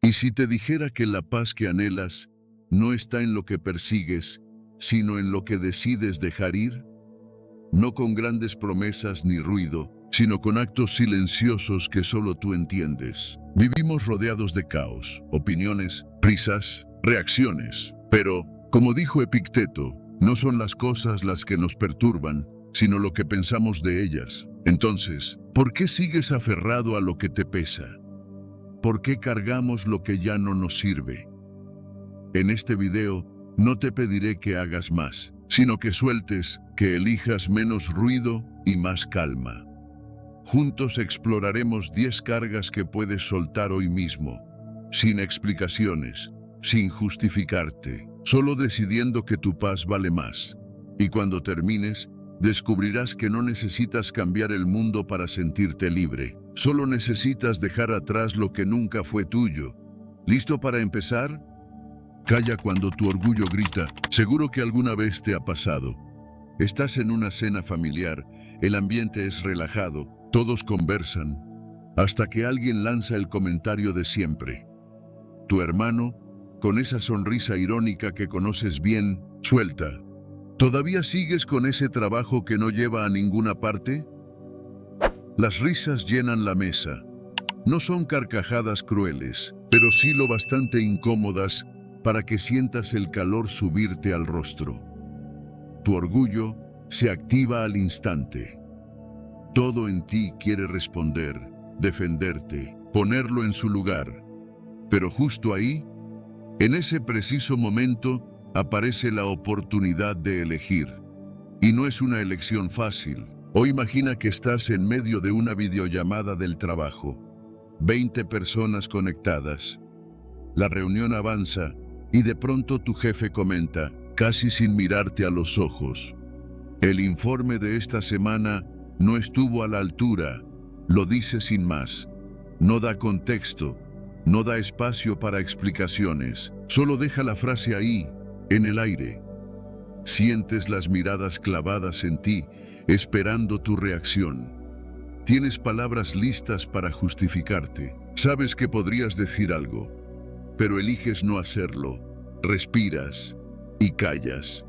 ¿Y si te dijera que la paz que anhelas no está en lo que persigues, sino en lo que decides dejar ir? No con grandes promesas ni ruido, sino con actos silenciosos que solo tú entiendes. Vivimos rodeados de caos, opiniones, prisas, reacciones. Pero, como dijo Epicteto, no son las cosas las que nos perturban, sino lo que pensamos de ellas. Entonces, ¿por qué sigues aferrado a lo que te pesa? ¿Por qué cargamos lo que ya no nos sirve? En este video, no te pediré que hagas más, sino que sueltes, que elijas menos ruido y más calma. Juntos exploraremos 10 cargas que puedes soltar hoy mismo, sin explicaciones, sin justificarte, solo decidiendo que tu paz vale más. Y cuando termines, descubrirás que no necesitas cambiar el mundo para sentirte libre. Solo necesitas dejar atrás lo que nunca fue tuyo. ¿Listo para empezar? Calla cuando tu orgullo grita. Seguro que alguna vez te ha pasado. Estás en una cena familiar, el ambiente es relajado, todos conversan, hasta que alguien lanza el comentario de siempre. Tu hermano, con esa sonrisa irónica que conoces bien, suelta. ¿Todavía sigues con ese trabajo que no lleva a ninguna parte? Las risas llenan la mesa. No son carcajadas crueles, pero sí lo bastante incómodas para que sientas el calor subirte al rostro. Tu orgullo se activa al instante. Todo en ti quiere responder, defenderte, ponerlo en su lugar. Pero justo ahí, en ese preciso momento, aparece la oportunidad de elegir. Y no es una elección fácil. O imagina que estás en medio de una videollamada del trabajo. 20 personas conectadas. La reunión avanza y de pronto tu jefe comenta, casi sin mirarte a los ojos: el informe de esta semana no estuvo a la altura. Lo dice sin más. No da contexto, no da espacio para explicaciones. Solo deja la frase ahí, en el aire. Sientes las miradas clavadas en ti, esperando tu reacción. Tienes palabras listas para justificarte. Sabes que podrías decir algo, pero eliges no hacerlo. Respiras y callas.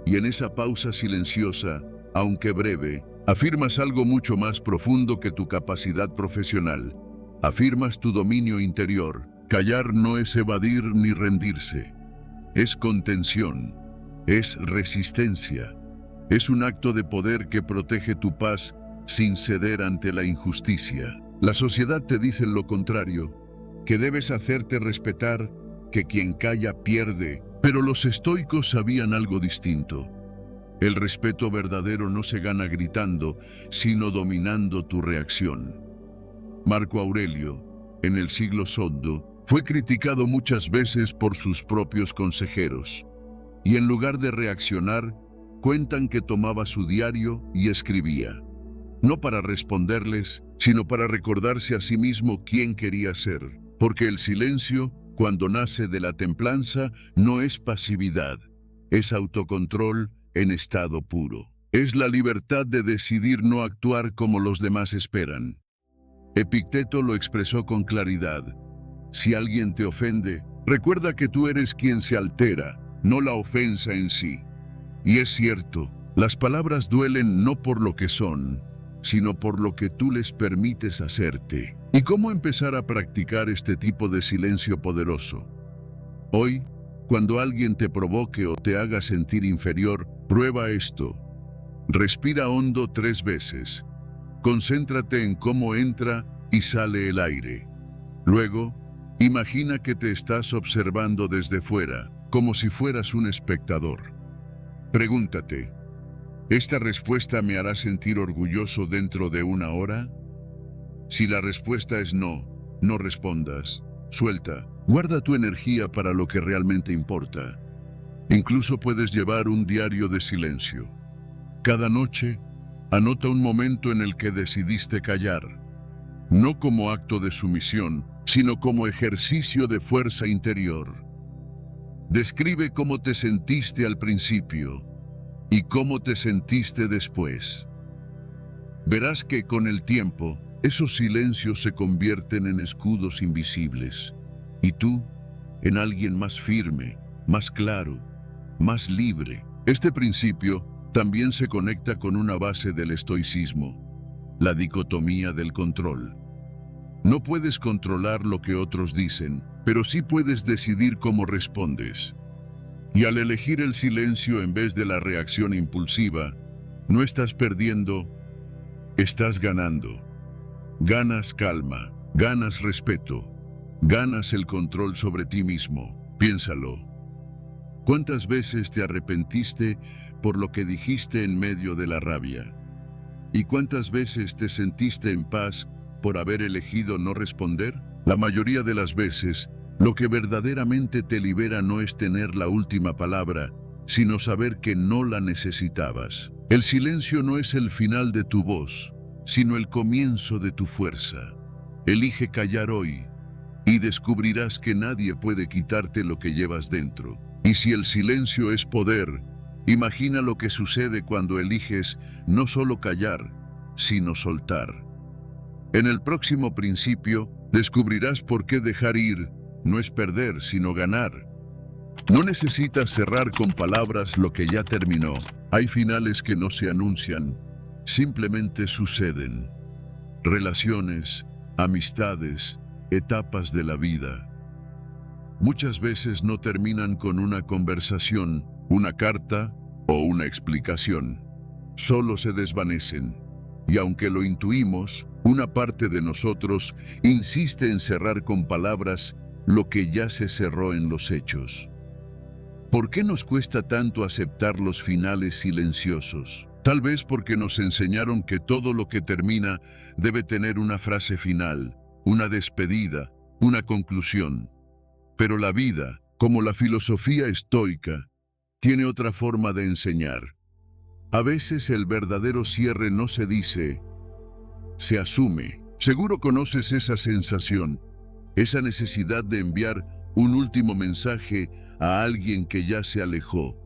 Y en esa pausa silenciosa, aunque breve, afirmas algo mucho más profundo que tu capacidad profesional. Afirmas tu dominio interior. Callar no es evadir ni rendirse. Es contención. Es resistencia. Es un acto de poder que protege tu paz sin ceder ante la injusticia. La sociedad te dice lo contrario, que debes hacerte respetar, que quien calla pierde, pero los estoicos sabían algo distinto. El respeto verdadero no se gana gritando, sino dominando tu reacción. Marco Aurelio, en el siglo II, fue criticado muchas veces por sus propios consejeros. Y en lugar de reaccionar, cuentan que tomaba su diario y escribía. No para responderles, sino para recordarse a sí mismo quién quería ser. Porque el silencio, cuando nace de la templanza, no es pasividad, es autocontrol en estado puro. Es la libertad de decidir no actuar como los demás esperan. Epicteto lo expresó con claridad. Si alguien te ofende, recuerda que tú eres quien se altera, no la ofensa en sí. Y es cierto, las palabras duelen no por lo que son, sino por lo que tú les permites hacerte. ¿Y cómo empezar a practicar este tipo de silencio poderoso? Hoy, cuando alguien te provoque o te haga sentir inferior, prueba esto. Respira hondo 3 veces. Concéntrate en cómo entra y sale el aire. Luego, imagina que te estás observando desde fuera, como si fueras un espectador. Pregúntate, ¿esta respuesta me hará sentir orgulloso dentro de 1 hora? Si la respuesta es no, no respondas. Suelta, guarda tu energía para lo que realmente importa. Incluso puedes llevar un diario de silencio. Cada noche, anota un momento en el que decidiste callar. No como acto de sumisión, sino como ejercicio de fuerza interior. Describe cómo te sentiste al principio y cómo te sentiste después. Verás que con el tiempo, esos silencios se convierten en escudos invisibles. y tú en alguien más firme, más claro, más libre. Este principio también se conecta con una base del estoicismo, la dicotomía del control. No puedes controlar lo que otros dicen, pero sí puedes decidir cómo respondes. Y al elegir el silencio en vez de la reacción impulsiva, no estás perdiendo, estás ganando. Ganas calma, ganas respeto, ganas el control sobre ti mismo. Piénsalo. ¿Cuántas veces te arrepentiste por lo que dijiste en medio de la rabia? ¿Y cuántas veces te sentiste en paz por haber elegido no responder? La mayoría de las veces, lo que verdaderamente te libera no es tener la última palabra, sino saber que no la necesitabas. El silencio no es el final de tu voz, sino el comienzo de tu fuerza. Elige callar hoy y descubrirás que nadie puede quitarte lo que llevas dentro. Y si el silencio es poder, imagina lo que sucede cuando eliges no solo callar, sino soltar. En el próximo principio, descubrirás por qué dejar ir no es perder, sino ganar. No necesitas cerrar con palabras lo que ya terminó. Hay finales que no se anuncian, simplemente suceden. Relaciones, amistades, etapas de la vida. Muchas veces no terminan con una conversación, una carta o una explicación. Solo se desvanecen. Y aunque lo intuimos, una parte de nosotros insiste en cerrar con palabras lo que ya se cerró en los hechos. ¿Por qué nos cuesta tanto aceptar los finales silenciosos? Tal vez porque nos enseñaron que todo lo que termina debe tener una frase final, una despedida, una conclusión. Pero la vida, como la filosofía estoica, tiene otra forma de enseñar. A veces el verdadero cierre no se dice, se asume. Seguro conoces esa sensación, esa necesidad de enviar un último mensaje a alguien que ya se alejó,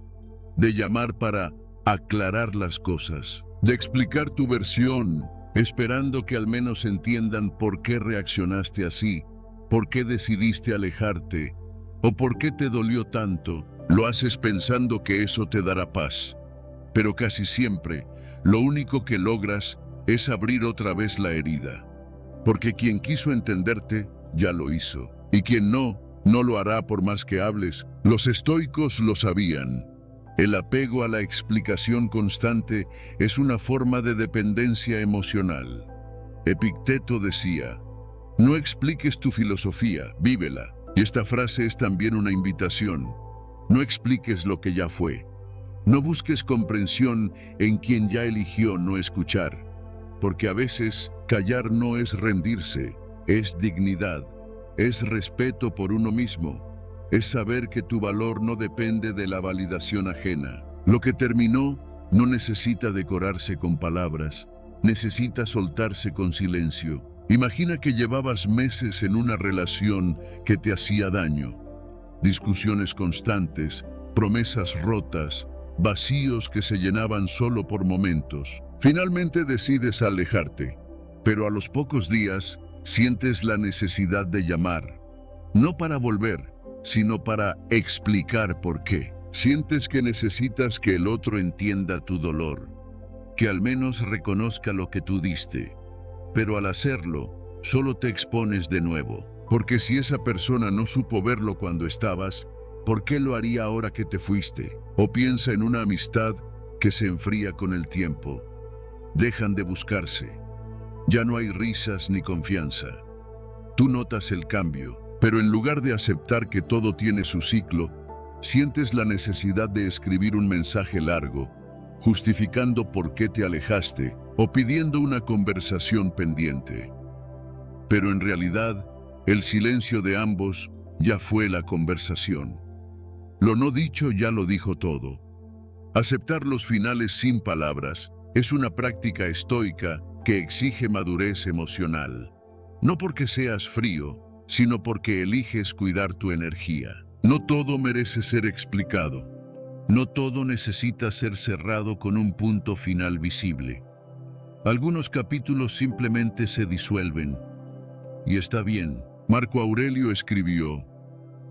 de llamar para aclarar las cosas, de explicar tu versión, esperando que al menos entiendan por qué reaccionaste así, por qué decidiste alejarte, o por qué te dolió tanto. Lo haces pensando que eso te dará paz. Pero casi siempre, lo único que logras es abrir otra vez la herida. Porque quien quiso entenderte, ya lo hizo. Y quien no, no lo hará por más que hables. Los estoicos lo sabían. El apego a la explicación constante es una forma de dependencia emocional. Epicteto decía, no expliques tu filosofía, vívela. Y esta frase es también una invitación. No expliques lo que ya fue. No busques comprensión en quien ya eligió no escuchar, porque a veces callar no es rendirse, es dignidad, es respeto por uno mismo, es saber que tu valor no depende de la validación ajena. Lo que terminó no necesita decorarse con palabras, necesita soltarse con silencio. Imagina que llevabas meses en una relación que te hacía daño, discusiones constantes, promesas rotas, vacíos que se llenaban solo por momentos. Finalmente decides alejarte, pero a los pocos días sientes la necesidad de llamar, no para volver, sino para explicar por qué. Sientes que necesitas que el otro entienda tu dolor, que al menos reconozca lo que tú diste, pero al hacerlo, solo te expones de nuevo, porque si esa persona no supo verlo cuando estabas, ¿por qué lo haría ahora que te fuiste? O piensa en una amistad que se enfría con el tiempo. Dejan de buscarse. Ya no hay risas ni confianza. Tú notas el cambio, pero en lugar de aceptar que todo tiene su ciclo, sientes la necesidad de escribir un mensaje largo, justificando por qué te alejaste o pidiendo una conversación pendiente. Pero en realidad, el silencio de ambos ya fue la conversación. Lo no dicho ya lo dijo todo. Aceptar los finales sin palabras es una práctica estoica que exige madurez emocional. No porque seas frío, sino porque eliges cuidar tu energía. No todo merece ser explicado. No todo necesita ser cerrado con un punto final visible. Algunos capítulos simplemente se disuelven. Y está bien. Marco Aurelio escribió: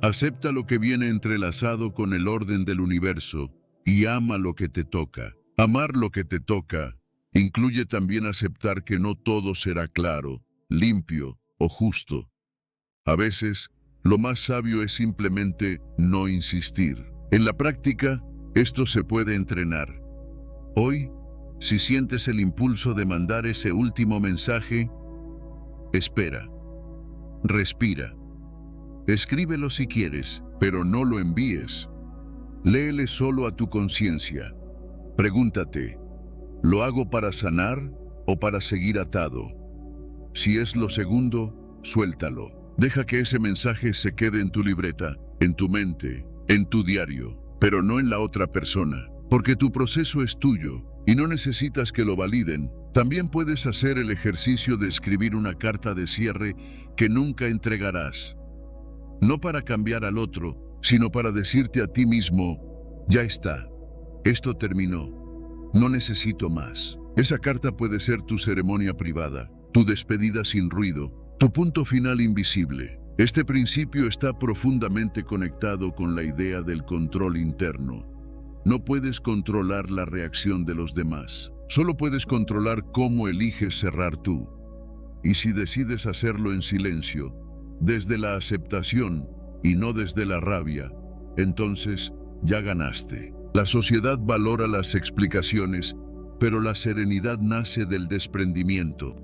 acepta lo que viene entrelazado con el orden del universo y ama lo que te toca. Amar lo que te toca incluye también aceptar que no todo será claro, limpio o justo. A veces, lo más sabio es simplemente no insistir. En la práctica, esto se puede entrenar. Hoy, si sientes el impulso de mandar ese último mensaje, espera, respira. Escríbelo si quieres, pero no lo envíes. Léele solo a tu conciencia. Pregúntate, ¿lo hago para sanar o para seguir atado? Si es lo segundo, suéltalo. Deja que ese mensaje se quede en tu libreta, en tu mente, en tu diario, pero no en la otra persona, porque tu proceso es tuyo y no necesitas que lo validen. También puedes hacer el ejercicio de escribir una carta de cierre que nunca entregarás. No para cambiar al otro, sino para decirte a ti mismo: ya está, esto terminó, no necesito más. Esa carta puede ser tu ceremonia privada, tu despedida sin ruido, tu punto final invisible. Este principio está profundamente conectado con la idea del control interno. No puedes controlar la reacción de los demás, solo puedes controlar cómo eliges cerrar tú. Y si decides hacerlo en silencio, desde la aceptación y no desde la rabia, entonces ya ganaste. La sociedad valora las explicaciones, pero la serenidad nace del desprendimiento.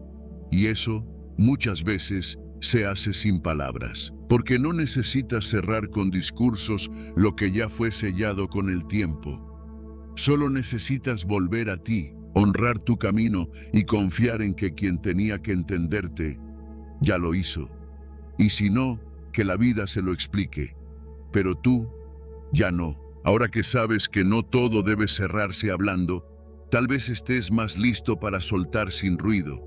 Y eso, muchas veces, se hace sin palabras, porque no necesitas cerrar con discursos lo que ya fue sellado con el tiempo. Solo necesitas volver a ti, honrar tu camino y confiar en que quien tenía que entenderte, ya lo hizo. Y si no, que la vida se lo explique. Pero tú, ya no. Ahora que sabes que no todo debe cerrarse hablando, tal vez estés más listo para soltar sin ruido.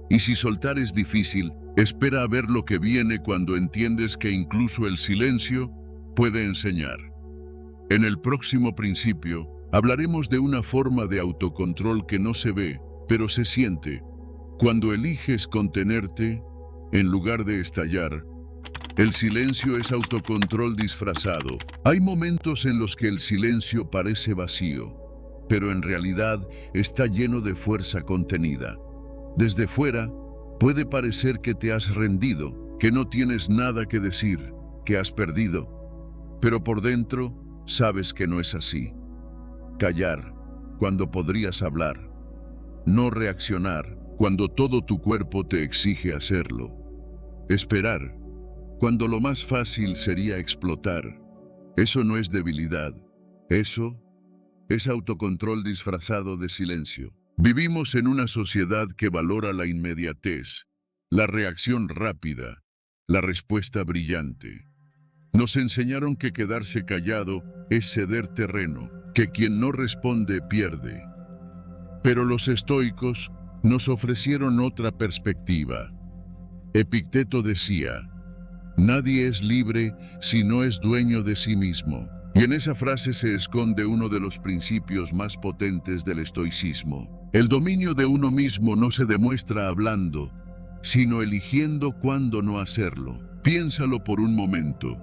Y si soltar es difícil, espera a ver lo que viene cuando entiendes que incluso el silencio puede enseñar. En el próximo principio, hablaremos de una forma de autocontrol que no se ve, pero se siente. Cuando eliges contenerte, en lugar de estallar, el silencio es autocontrol disfrazado. Hay momentos en los que el silencio parece vacío, pero en realidad está lleno de fuerza contenida. Desde fuera, puede parecer que te has rendido, que no tienes nada que decir, que has perdido. Pero por dentro, sabes que no es así. Callar, cuando podrías hablar. No reaccionar, cuando todo tu cuerpo te exige hacerlo. Esperar, cuando lo más fácil sería explotar. Eso no es debilidad. Eso es autocontrol disfrazado de silencio. Vivimos en una sociedad que valora la inmediatez, la reacción rápida, la respuesta brillante. Nos enseñaron que quedarse callado es ceder terreno, que quien no responde pierde. Pero los estoicos nos ofrecieron otra perspectiva. Epicteto decía: nadie es libre si no es dueño de sí mismo. Y en esa frase se esconde uno de los principios más potentes del estoicismo. El dominio de uno mismo no se demuestra hablando, sino eligiendo cuándo no hacerlo. Piénsalo por un momento.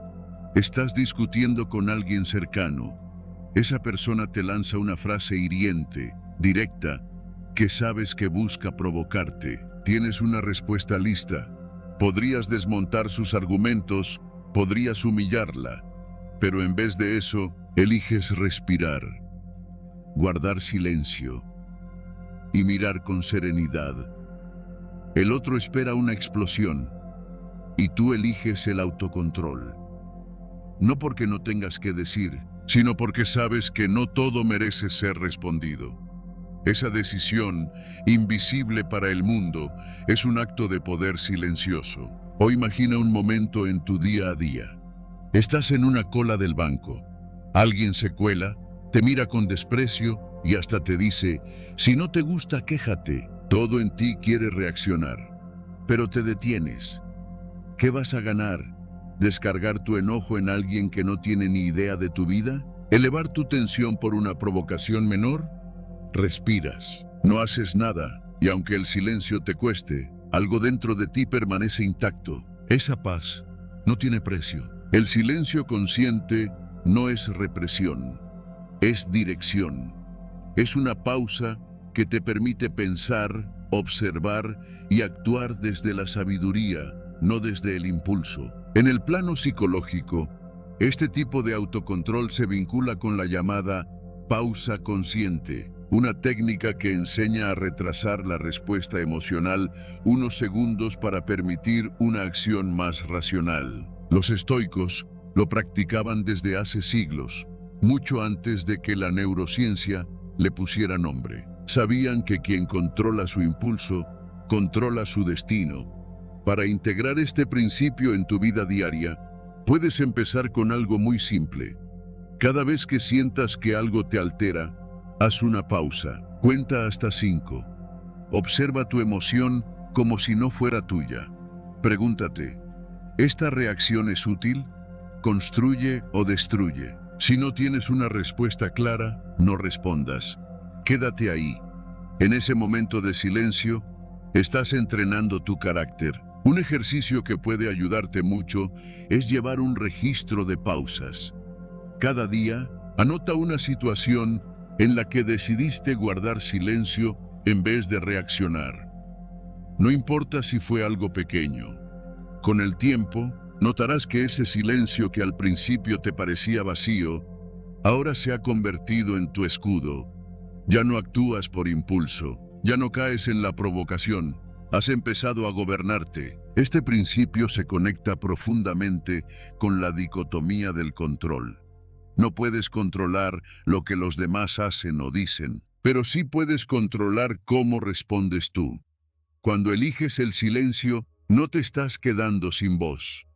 Estás discutiendo con alguien cercano. Esa persona te lanza una frase hiriente, directa, que sabes que busca provocarte. Tienes una respuesta lista. Podrías desmontar sus argumentos, podrías humillarla, pero en vez de eso, eliges respirar, guardar silencio y mirar con serenidad. El otro espera una explosión y tú eliges el autocontrol. No porque no tengas que decir, sino porque sabes que no todo merece ser respondido. Esa decisión, invisible para el mundo, es un acto de poder silencioso. O imagina un momento en tu día a día. Estás en una cola del banco. Alguien se cuela, te mira con desprecio y hasta te dice: si no te gusta, quéjate. Todo en ti quiere reaccionar, pero te detienes. ¿Qué vas a ganar? ¿Descargar tu enojo en alguien que no tiene ni idea de tu vida? ¿Elevar tu tensión por una provocación menor? Respiras, no haces nada, y aunque el silencio te cueste, algo dentro de ti permanece intacto. Esa paz no tiene precio. El silencio consciente no es represión, es dirección. Es una pausa que te permite pensar, observar y actuar desde la sabiduría, no desde el impulso. En el plano psicológico, este tipo de autocontrol se vincula con la llamada pausa consciente, una técnica que enseña a retrasar la respuesta emocional unos segundos para permitir una acción más racional. Los estoicos lo practicaban desde hace siglos, mucho antes de que la neurociencia le pusiera nombre. Sabían que quien controla su impulso, controla su destino. Para integrar este principio en tu vida diaria, puedes empezar con algo muy simple. Cada vez que sientas que algo te altera, haz una pausa. Cuenta hasta 5. Observa tu emoción como si no fuera tuya. Pregúntate, ¿esta reacción es útil? ¿Construye o destruye? Si no tienes una respuesta clara, no respondas. Quédate ahí. En ese momento de silencio, estás entrenando tu carácter. Un ejercicio que puede ayudarte mucho es llevar un registro de pausas. Cada día, anota una situación en la que decidiste guardar silencio en vez de reaccionar. No importa si fue algo pequeño. Con el tiempo, notarás que ese silencio que al principio te parecía vacío, ahora se ha convertido en tu escudo. Ya no actúas por impulso, ya no caes en la provocación, has empezado a gobernarte. Este principio se conecta profundamente con la dicotomía del control. No puedes controlar lo que los demás hacen o dicen, pero sí puedes controlar cómo respondes tú. Cuando eliges el silencio, no te estás quedando sin voz.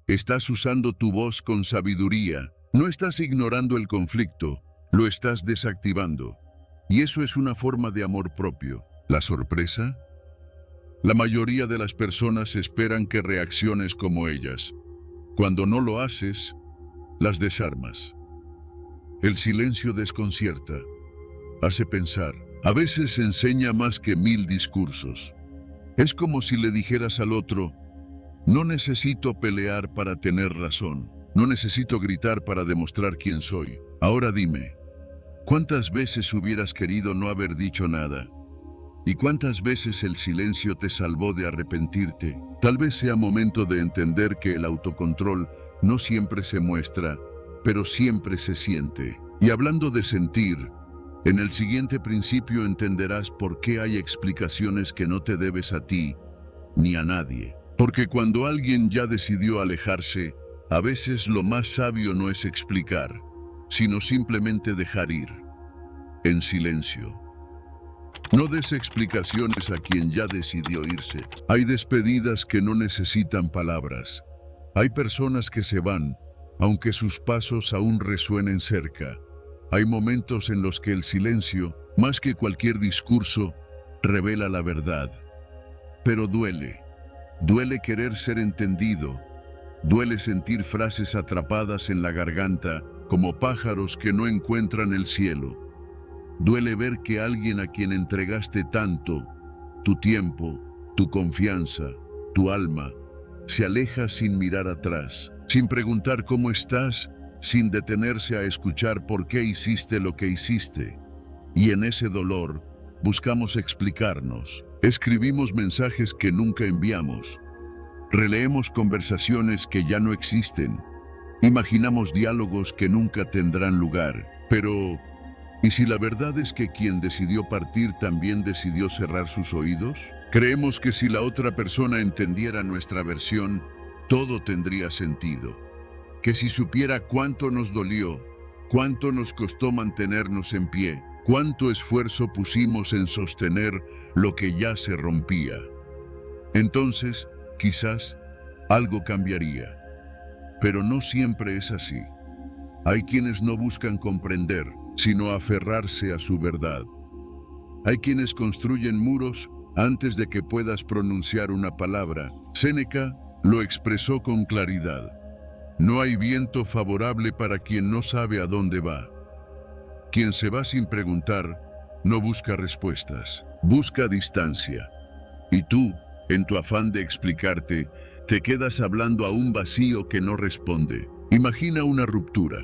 Estás usando tu voz con sabiduría. No estás ignorando el conflicto, lo estás desactivando. Y eso es una forma de amor propio. ¿La sorpresa? La mayoría de las personas esperan que reacciones como ellas. Cuando no lo haces, las desarmas. El silencio desconcierta, hace pensar. A veces enseña más que 1000 discursos. Es como si le dijeras al otro, no necesito pelear para tener razón. No necesito gritar para demostrar quién soy. Ahora dime, ¿cuántas veces hubieras querido no haber dicho nada? ¿Y cuántas veces el silencio te salvó de arrepentirte? Tal vez sea momento de entender que el autocontrol no siempre se muestra, pero siempre se siente. Y hablando de sentir, en el siguiente principio entenderás por qué hay explicaciones que no te debes a ti ni a nadie. Porque cuando alguien ya decidió alejarse, a veces lo más sabio no es explicar, sino simplemente dejar ir, en silencio. No des explicaciones a quien ya decidió irse. Hay despedidas que no necesitan palabras. Hay personas que se van, aunque sus pasos aún resuenen cerca. Hay momentos en los que el silencio, más que cualquier discurso, revela la verdad. Pero duele. Duele querer ser entendido. Duele sentir frases atrapadas en la garganta, como pájaros que no encuentran el cielo. Duele ver que alguien a quien entregaste tanto, tu tiempo, tu confianza, tu alma, se aleja sin mirar atrás, sin preguntar cómo estás, sin detenerse a escuchar por qué hiciste lo que hiciste. Y en ese dolor, buscamos explicarnos. Escribimos mensajes que nunca enviamos. Releemos conversaciones que ya no existen. Imaginamos diálogos que nunca tendrán lugar. Pero, ¿y si la verdad es que quien decidió partir también decidió cerrar sus oídos? Creemos que si la otra persona entendiera nuestra versión, todo tendría sentido. Que si supiera cuánto nos dolió, cuánto nos costó mantenernos en pie, cuánto esfuerzo pusimos en sostener lo que ya se rompía. Entonces, quizás, algo cambiaría. Pero no siempre es así. Hay quienes no buscan comprender, sino aferrarse a su verdad. Hay quienes construyen muros antes de que puedas pronunciar una palabra. Séneca lo expresó con claridad. No hay viento favorable para quien no sabe a dónde va. Quien se va sin preguntar, no busca respuestas, busca distancia. ¿Y tú, En tu afán de explicarte, te quedas hablando a un vacío que no responde. Imagina una ruptura.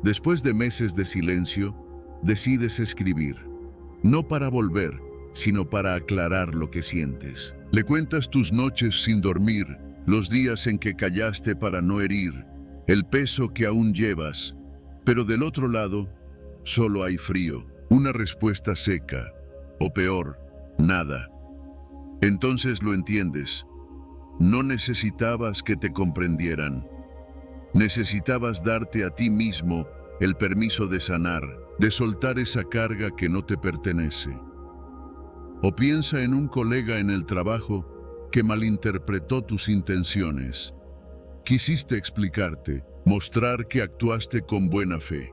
Después de meses de silencio, decides escribir. No para volver, sino para aclarar lo que sientes. Le cuentas tus noches sin dormir, los días en que callaste para no herir, el peso que aún llevas. Pero del otro lado, solo hay frío, una respuesta seca, o peor, nada. Entonces lo entiendes. No necesitabas que te comprendieran. Necesitabas darte a ti mismo el permiso de sanar, de soltar esa carga que no te pertenece. O piensa en un colega en el trabajo que malinterpretó tus intenciones. Quisiste explicarte, mostrar que actuaste con buena fe,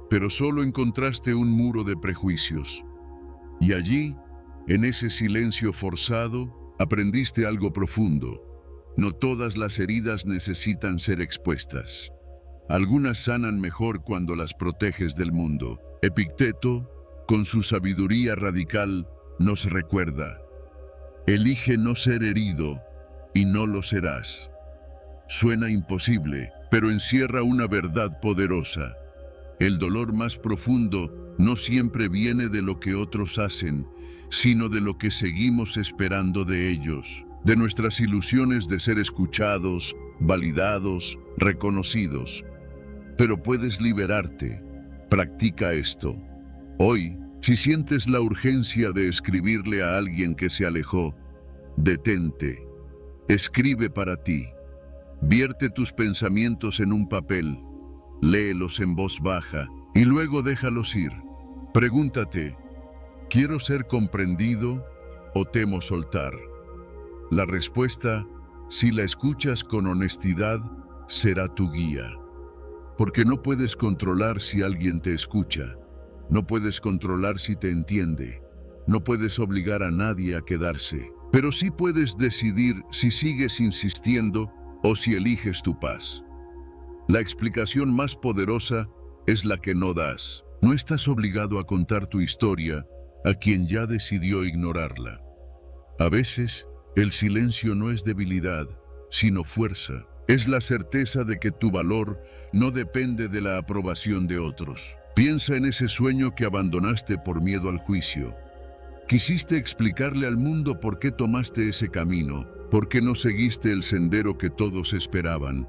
pero solo encontraste un muro de prejuicios. Y allí, en ese silencio forzado, aprendiste algo profundo. No todas las heridas necesitan ser expuestas. Algunas sanan mejor cuando las proteges del mundo. Epicteto, con su sabiduría radical, nos recuerda: elige no ser herido y no lo serás. Suena imposible, pero encierra una verdad poderosa. El dolor más profundo no siempre viene de lo que otros hacen, sino de lo que seguimos esperando de ellos, de nuestras ilusiones de ser escuchados, validados, reconocidos. Pero puedes liberarte. Practica esto. Hoy, si sientes la urgencia de escribirle a alguien que se alejó, detente. Escribe para ti. Vierte tus pensamientos en un papel. Léelos en voz baja y luego déjalos ir. Pregúntate: ¿quiero ser comprendido o temo soltar? La respuesta, si la escuchas con honestidad, será tu guía. Porque no puedes controlar si alguien te escucha. No puedes controlar si te entiende. No puedes obligar a nadie a quedarse. Pero sí puedes decidir si sigues insistiendo o si eliges tu paz. La explicación más poderosa es la que no das. No estás obligado a contar tu historia a quien ya decidió ignorarla. A veces, el silencio no es debilidad, sino fuerza. Es la certeza de que tu valor no depende de la aprobación de otros. Piensa en ese sueño que abandonaste por miedo al juicio. Quisiste explicarle al mundo por qué tomaste ese camino, por qué no seguiste el sendero que todos esperaban.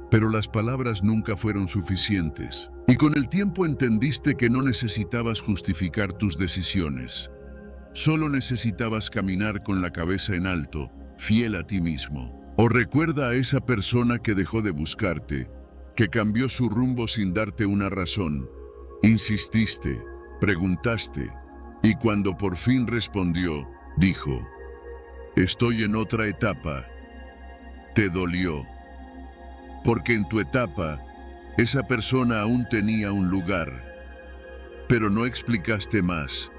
Pero las palabras nunca fueron suficientes. Y con el tiempo entendiste que no necesitabas justificar tus decisiones. Solo necesitabas caminar con la cabeza en alto, fiel a ti mismo. O recuerda a esa persona que dejó de buscarte, que cambió su rumbo sin darte una razón. Insististe, preguntaste, y cuando por fin respondió, dijo: estoy en otra etapa. Te dolió. Porque en tu etapa, esa persona aún tenía un lugar. Pero no explicaste más.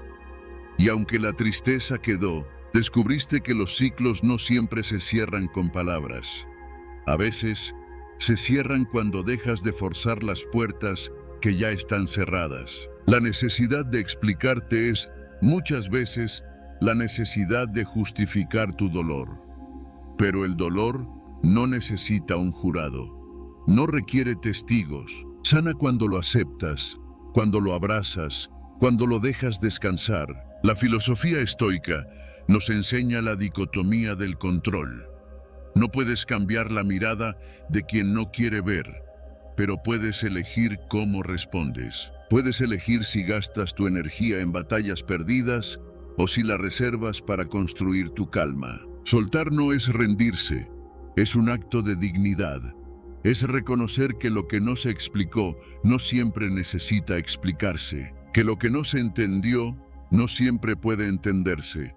Y aunque la tristeza quedó, descubriste que los ciclos no siempre se cierran con palabras. A veces, se cierran cuando dejas de forzar las puertas que ya están cerradas. La necesidad de explicarte es, muchas veces, la necesidad de justificar tu dolor. Pero el dolor no necesita un jurado. No requiere testigos. Sana cuando lo aceptas, cuando lo abrazas, cuando lo dejas descansar. La filosofía estoica nos enseña la dicotomía del control. No puedes cambiar la mirada de quien no quiere ver, pero puedes elegir cómo respondes. Puedes elegir si gastas tu energía en batallas perdidas o si la reservas para construir tu calma. Soltar no es rendirse, es un acto de dignidad. Es reconocer que lo que no se explicó no siempre necesita explicarse, que lo que no se entendió no siempre puede entenderse,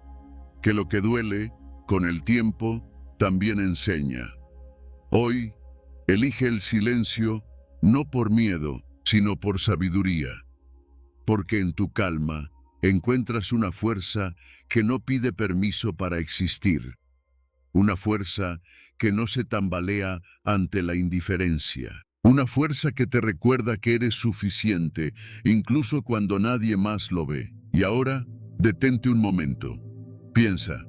que lo que duele, con el tiempo, también enseña. Hoy, elige el silencio, no por miedo, sino por sabiduría, porque en tu calma encuentras una fuerza que no pide permiso para existir, una fuerza que no se tambalea ante la indiferencia, una fuerza que te recuerda que eres suficiente, incluso cuando nadie más lo ve. Y ahora, detente un momento. Piensa,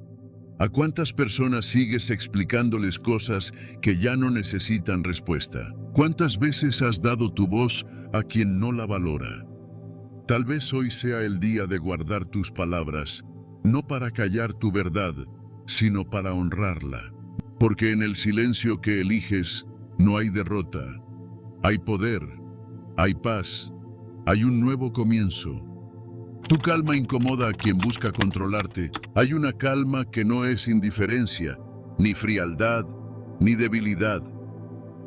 ¿A cuántas personas sigues explicándoles cosas que ya no necesitan respuesta? ¿Cuántas veces has dado tu voz a quien no la valora? Tal vez hoy sea el día de guardar tus palabras, no para callar tu verdad, sino para honrarla. Porque en el silencio que eliges no hay derrota, hay poder, hay paz, hay un nuevo comienzo. Tu calma incomoda a quien busca controlarte. Hay una calma que no es indiferencia, ni frialdad, ni debilidad.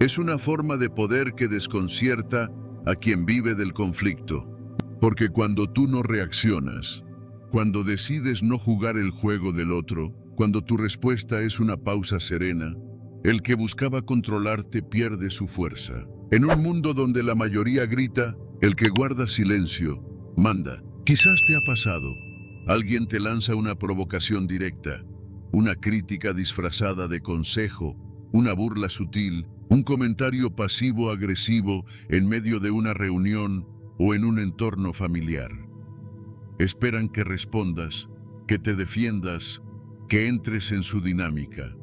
Es una forma de poder que desconcierta a quien vive del conflicto. Porque cuando tú no reaccionas, cuando decides no jugar el juego del otro, cuando tu respuesta es una pausa serena, el que buscaba controlarte pierde su fuerza. En un mundo donde la mayoría grita, el que guarda silencio manda. Quizás te ha pasado. Alguien te lanza una provocación directa, una crítica disfrazada de consejo, una burla sutil, un comentario pasivo-agresivo en medio de una reunión o en un entorno familiar. Esperan que respondas, que te defiendas, que entres en su dinámica.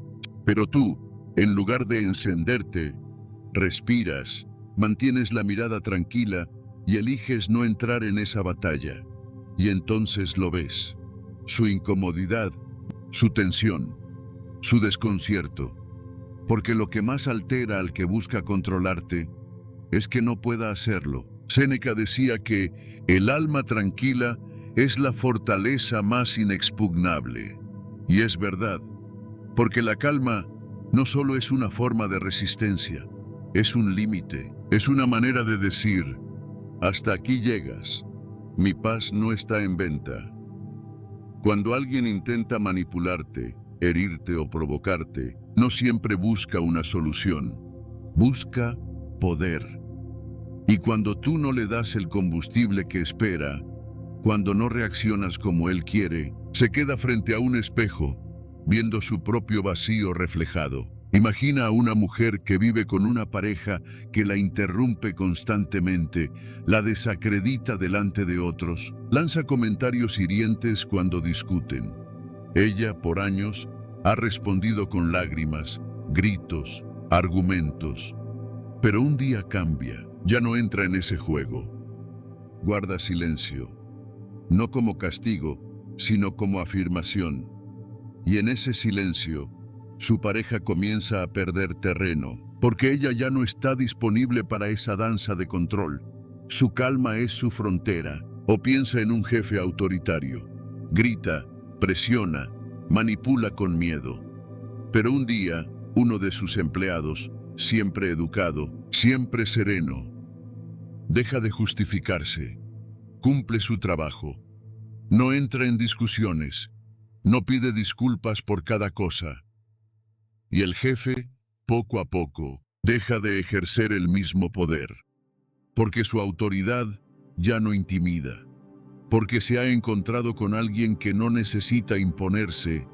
Pero tú, en lugar de encenderte, respiras, mantienes la mirada tranquila y eliges no entrar en esa batalla. Y entonces lo ves. Su incomodidad, su tensión, su desconcierto. Porque lo que más altera al que busca controlarte es que no pueda hacerlo. Séneca decía que el alma tranquila es la fortaleza más inexpugnable. Y es verdad, porque la calma no solo es una forma de resistencia, es un límite, es una manera de decir, hasta aquí llegas, mi paz no está en venta. Cuando alguien intenta manipularte, herirte o provocarte, no siempre busca una solución, busca poder. Y cuando tú no le das el combustible que espera, cuando no reaccionas como él quiere, se queda frente a un espejo, viendo su propio vacío reflejado. Imagina a una mujer que vive con una pareja que la interrumpe constantemente, la desacredita delante de otros, lanza comentarios hirientes cuando discuten. Ella, por años, ha respondido con lágrimas, gritos, argumentos. Pero un día cambia, ya no entra en ese juego. Guarda silencio, no como castigo, sino como afirmación. Y en ese silencio, su pareja comienza a perder terreno, porque ella ya no está disponible para esa danza de control. Su calma es su frontera, o piensa en un jefe autoritario. Grita, presiona, manipula con miedo. Pero un día, uno de sus empleados, siempre educado, siempre sereno, deja de justificarse, cumple su trabajo, no entra en discusiones, no pide disculpas por cada cosa. Y el jefe, poco a poco, deja de ejercer el mismo poder, porque su autoridad ya no intimida, porque se ha encontrado con alguien que no necesita imponerse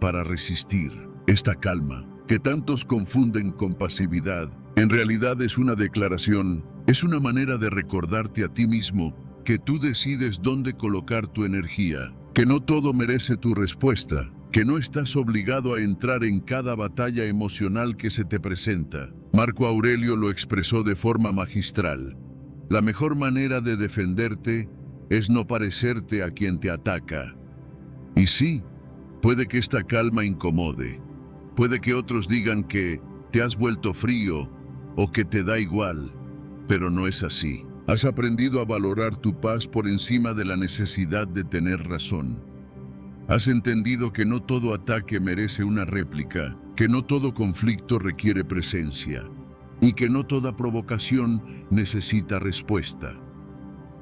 para resistir. Esta calma, que tantos confunden con pasividad, en realidad es una declaración, es una manera de recordarte a ti mismo que tú decides dónde colocar tu energía, que no todo merece tu respuesta, que no estás obligado a entrar en cada batalla emocional que se te presenta. Marco Aurelio lo expresó de forma magistral. La mejor manera de defenderte es no parecerte a quien te ataca. Y sí, puede que esta calma incomode. Puede que otros digan que te has vuelto frío o que te da igual, pero no es así. Has aprendido a valorar tu paz por encima de la necesidad de tener razón. Has entendido que no todo ataque merece una réplica, que no todo conflicto requiere presencia y que no toda provocación necesita respuesta.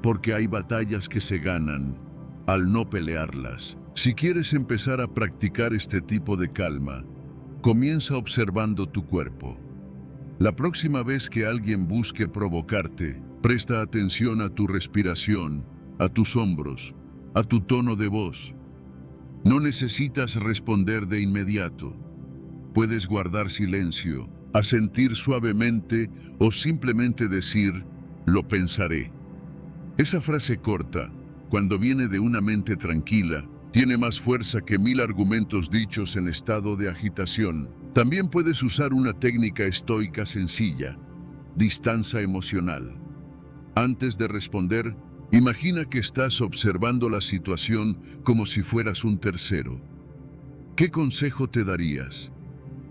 Porque hay batallas que se ganan al no pelearlas. Si quieres empezar a practicar este tipo de calma, comienza observando tu cuerpo. La próxima vez que alguien busque provocarte, presta atención a tu respiración, a tus hombros, a tu tono de voz. No necesitas responder de inmediato. Puedes guardar silencio, asentir suavemente o simplemente decir, lo pensaré. Esa frase corta, cuando viene de una mente tranquila, tiene más fuerza que 1000 argumentos dichos en estado de agitación. También puedes usar una técnica estoica sencilla: distancia emocional. Antes de responder, imagina que estás observando la situación como si fueras un tercero. ¿Qué consejo te darías?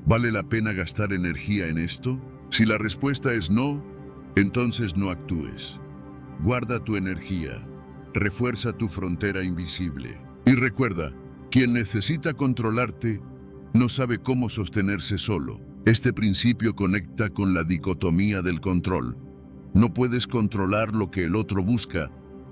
¿Vale la pena gastar energía en esto? Si la respuesta es no, entonces no actúes. Guarda tu energía, refuerza tu frontera invisible. Y recuerda, quien necesita controlarte no sabe cómo sostenerse solo. Este principio conecta con la dicotomía del control. No puedes controlar lo que el otro busca,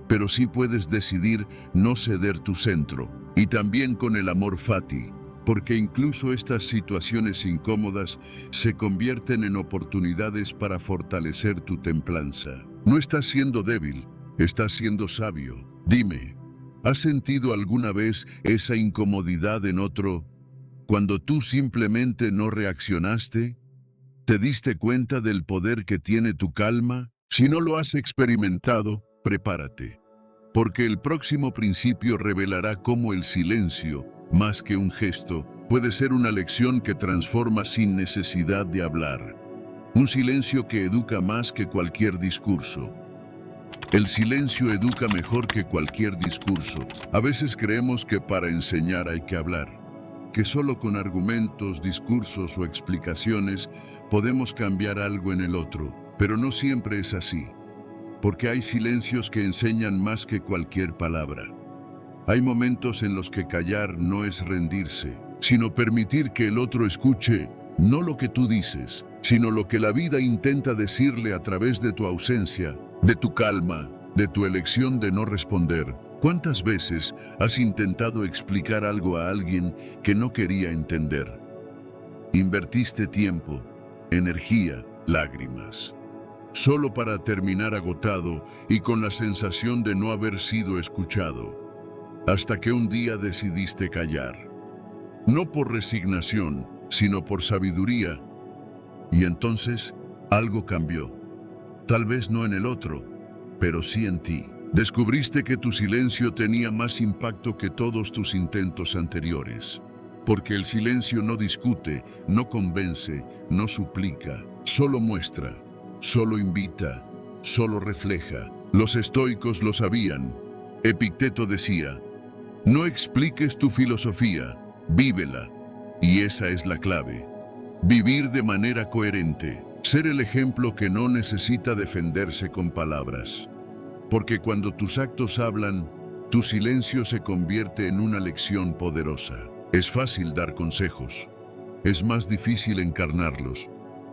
pero sí puedes decidir no ceder tu centro. Y también con el amor fati, porque incluso estas situaciones incómodas se convierten en oportunidades para fortalecer tu templanza. No estás siendo débil, estás siendo sabio. Dime, ¿has sentido alguna vez esa incomodidad en otro cuando tú simplemente no reaccionaste? ¿Te diste cuenta del poder que tiene tu calma? Si no lo has experimentado, prepárate, porque el próximo principio revelará cómo el silencio, más que un gesto, puede ser una lección que transforma sin necesidad de hablar. Un silencio que educa más que cualquier discurso. El silencio educa mejor que cualquier discurso. A veces creemos que para enseñar hay que hablar, que solo con argumentos, discursos o explicaciones podemos cambiar algo en el otro, pero no siempre es así, porque hay silencios que enseñan más que cualquier palabra. Hay momentos en los que callar no es rendirse, sino permitir que el otro escuche no lo que tú dices, sino lo que la vida intenta decirle a través de tu ausencia, de tu calma, de tu elección de no responder. ¿Cuántas veces has intentado explicar algo a alguien que no quería entender? Invertiste tiempo, energía, lágrimas, solo para terminar agotado y con la sensación de no haber sido escuchado, hasta que un día decidiste callar. No por resignación, sino por sabiduría. Y entonces, algo cambió. Tal vez no en el otro, pero sí en ti. Descubriste que tu silencio tenía más impacto que todos tus intentos anteriores. Porque el silencio no discute, no convence, no suplica, solo muestra, solo invita, solo refleja. Los estoicos lo sabían. Epicteto decía: no expliques tu filosofía, vívela. Y esa es la clave. Vivir de manera coherente. Ser el ejemplo que no necesita defenderse con palabras. Porque cuando tus actos hablan, tu silencio se convierte en una lección poderosa. Es fácil dar consejos. Es más difícil encarnarlos.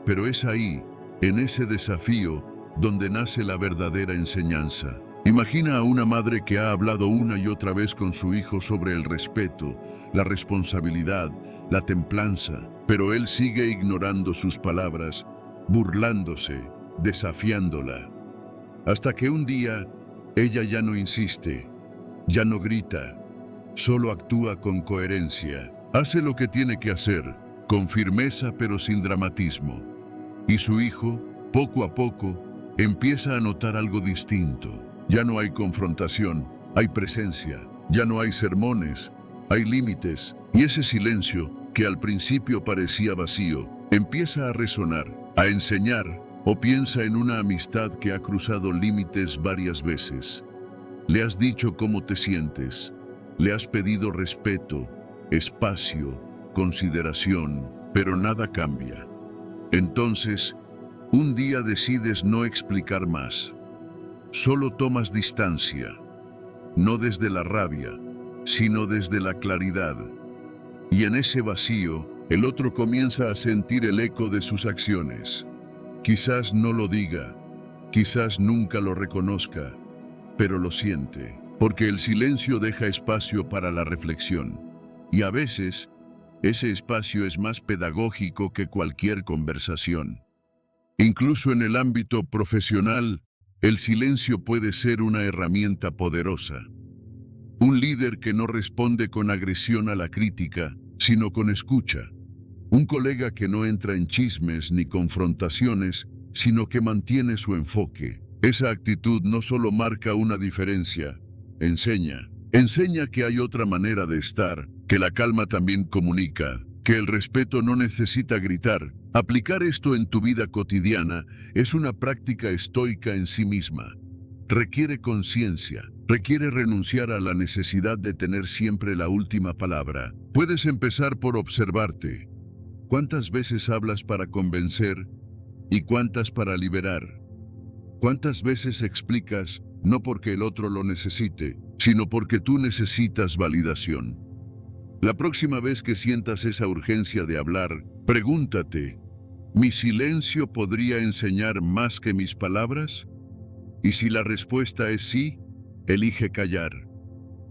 Pero es ahí, en ese desafío, donde nace la verdadera enseñanza. Imagina a una madre que ha hablado una y otra vez con su hijo sobre el respeto, la responsabilidad, la templanza, pero él sigue ignorando sus palabras, burlándose, desafiándola. Hasta que un día, ella ya no insiste, ya no grita, solo actúa con coherencia. Hace lo que tiene que hacer, con firmeza pero sin dramatismo. Y su hijo, poco a poco, empieza a notar algo distinto. Ya no hay confrontación, hay presencia. Ya no hay sermones, hay límites. Y ese silencio, que al principio parecía vacío, empieza a resonar, a enseñar. O piensa en una amistad que ha cruzado límites varias veces. Le has dicho cómo te sientes. Le has pedido respeto, espacio, consideración, pero nada cambia. Entonces, un día decides no explicar más. Solo tomas distancia, no desde la rabia, sino desde la claridad. Y en ese vacío, el otro comienza a sentir el eco de sus acciones. Quizás no lo diga, quizás nunca lo reconozca, pero lo siente, porque el silencio deja espacio para la reflexión. Y a veces, ese espacio es más pedagógico que cualquier conversación. Incluso en el ámbito profesional, el silencio puede ser una herramienta poderosa. Un líder que no responde con agresión a la crítica, sino con escucha. Un colega que no entra en chismes ni confrontaciones, sino que mantiene su enfoque. Esa actitud no solo marca una diferencia, enseña. Enseña que hay otra manera de estar, que la calma también comunica, que el respeto no necesita gritar. Aplicar esto en tu vida cotidiana es una práctica estoica en sí misma. Requiere conciencia, requiere renunciar a la necesidad de tener siempre la última palabra. Puedes empezar por observarte. ¿Cuántas veces hablas para convencer y cuántas para liberar? ¿Cuántas veces explicas no porque el otro lo necesite, sino porque tú necesitas validación? La próxima vez que sientas esa urgencia de hablar, pregúntate, ¿mi silencio podría enseñar más que mis palabras? Y si la respuesta es sí, elige callar.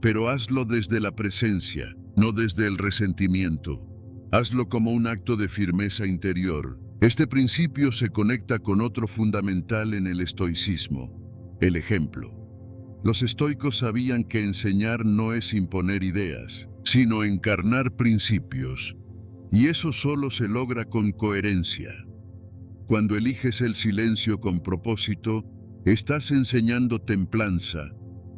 Pero hazlo desde la presencia, no desde el resentimiento. Hazlo como un acto de firmeza interior. Este principio se conecta con otro fundamental en el estoicismo: el ejemplo. Los estoicos sabían que enseñar no es imponer ideas, sino encarnar principios. Y eso solo se logra con coherencia. Cuando eliges el silencio con propósito, estás enseñando templanza,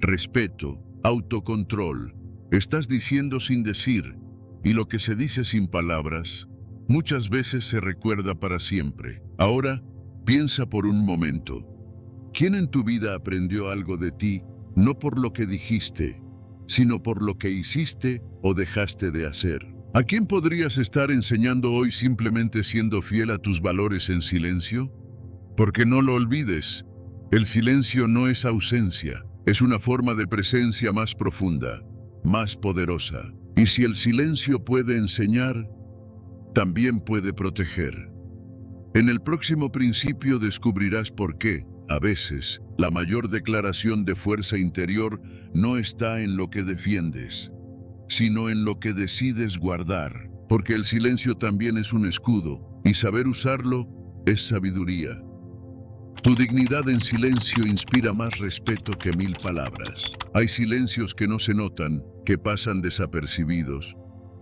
respeto, autocontrol. Estás diciendo sin decir, y lo que se dice sin palabras, muchas veces se recuerda para siempre. Ahora, piensa por un momento. ¿Quién en tu vida aprendió algo de ti, no por lo que dijiste, sino por lo que hiciste o dejaste de hacer? ¿A quién podrías estar enseñando hoy simplemente siendo fiel a tus valores en silencio? Porque no lo olvides, el silencio no es ausencia, es una forma de presencia más profunda, más poderosa. Y si el silencio puede enseñar, también puede proteger. En el próximo principio descubrirás por qué, a veces, la mayor declaración de fuerza interior no está en lo que defiendes, sino en lo que decides guardar, porque el silencio también es un escudo, y saber usarlo es sabiduría. Tu dignidad en silencio inspira más respeto que 1000 palabras. Hay silencios que no se notan, que pasan desapercibidos,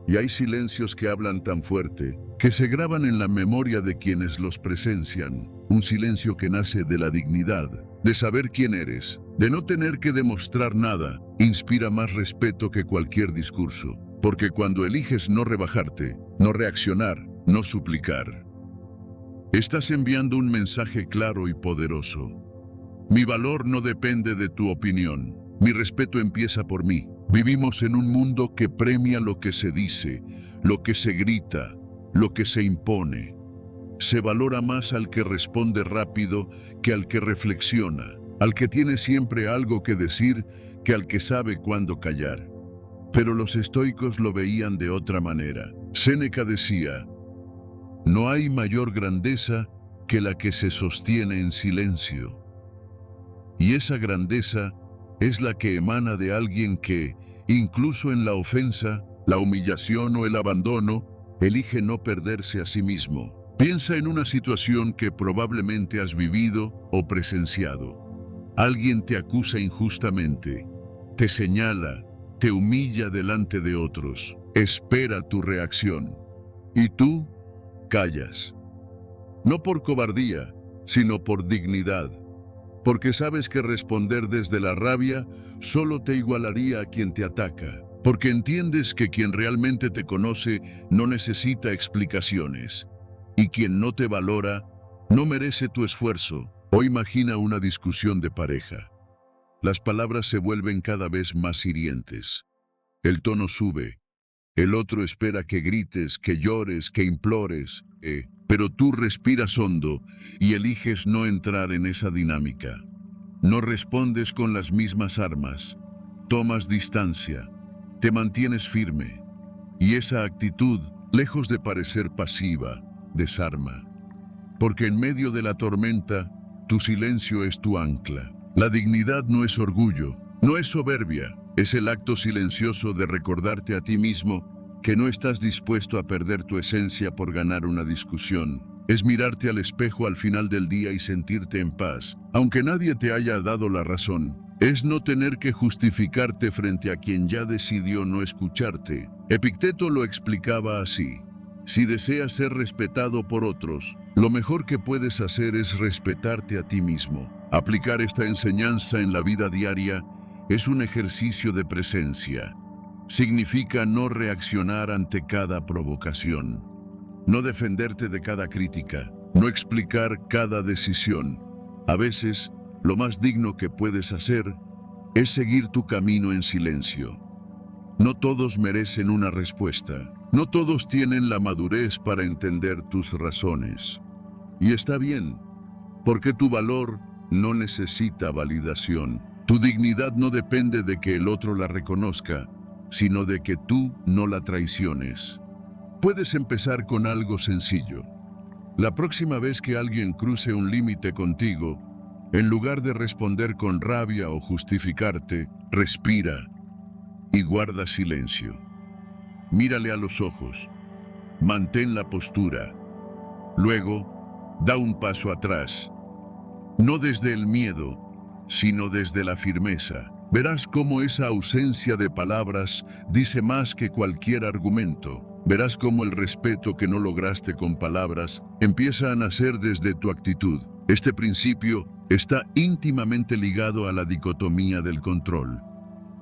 y hay silencios que hablan tan fuerte, que se graban en la memoria de quienes los presencian. Un silencio que nace de la dignidad, de saber quién eres, de no tener que demostrar nada, inspira más respeto que cualquier discurso, porque cuando eliges no rebajarte, no reaccionar, no suplicar, estás enviando un mensaje claro y poderoso. Mi valor no depende de tu opinión. Mi respeto empieza por mí. Vivimos en un mundo que premia lo que se dice, lo que se grita, lo que se impone. Se valora más al que responde rápido que al que reflexiona, al que tiene siempre algo que decir que al que sabe cuándo callar. Pero los estoicos lo veían de otra manera. Séneca decía: no hay mayor grandeza que la que se sostiene en silencio. Y esa grandeza es la que emana de alguien que, incluso en la ofensa, la humillación o el abandono, elige no perderse a sí mismo. Piensa en una situación que probablemente has vivido o presenciado. Alguien te acusa injustamente, te señala, te humilla delante de otros, espera tu reacción. Y tú callas. No por cobardía, sino por dignidad. Porque sabes que responder desde la rabia solo te igualaría a quien te ataca. Porque entiendes que quien realmente te conoce no necesita explicaciones. Y quien no te valora no merece tu esfuerzo. O imagina una discusión de pareja. Las palabras se vuelven cada vez más hirientes. El tono sube. El otro espera que grites, que llores, que implores, pero tú respiras hondo y eliges no entrar en esa dinámica. No respondes con las mismas armas, tomas distancia, te mantienes firme, y esa actitud, lejos de parecer pasiva, desarma. Porque en medio de la tormenta, tu silencio es tu ancla. La dignidad no es orgullo, no es soberbia. Es el acto silencioso de recordarte a ti mismo que no estás dispuesto a perder tu esencia por ganar una discusión. Es mirarte al espejo al final del día y sentirte en paz, aunque nadie te haya dado la razón. Es no tener que justificarte frente a quien ya decidió no escucharte. Epicteto lo explicaba así: si deseas ser respetado por otros, lo mejor que puedes hacer es respetarte a ti mismo. Aplicar esta enseñanza en la vida diaria es un ejercicio de presencia. Significa no reaccionar ante cada provocación, no defenderte de cada crítica, no explicar cada decisión. A veces, lo más digno que puedes hacer es seguir tu camino en silencio. No todos merecen una respuesta. No todos tienen la madurez para entender tus razones. Y está bien, porque tu valor no necesita validación. Tu dignidad no depende de que el otro la reconozca, sino de que tú no la traiciones. Puedes empezar con algo sencillo. La próxima vez que alguien cruce un límite contigo, en lugar de responder con rabia o justificarte, respira y guarda silencio. Mírale a los ojos, mantén la postura. Luego, da un paso atrás, no desde el miedo, sino desde la firmeza. Verás cómo esa ausencia de palabras dice más que cualquier argumento. Verás cómo el respeto que no lograste con palabras empieza a nacer desde tu actitud. Este principio está íntimamente ligado a la dicotomía del control.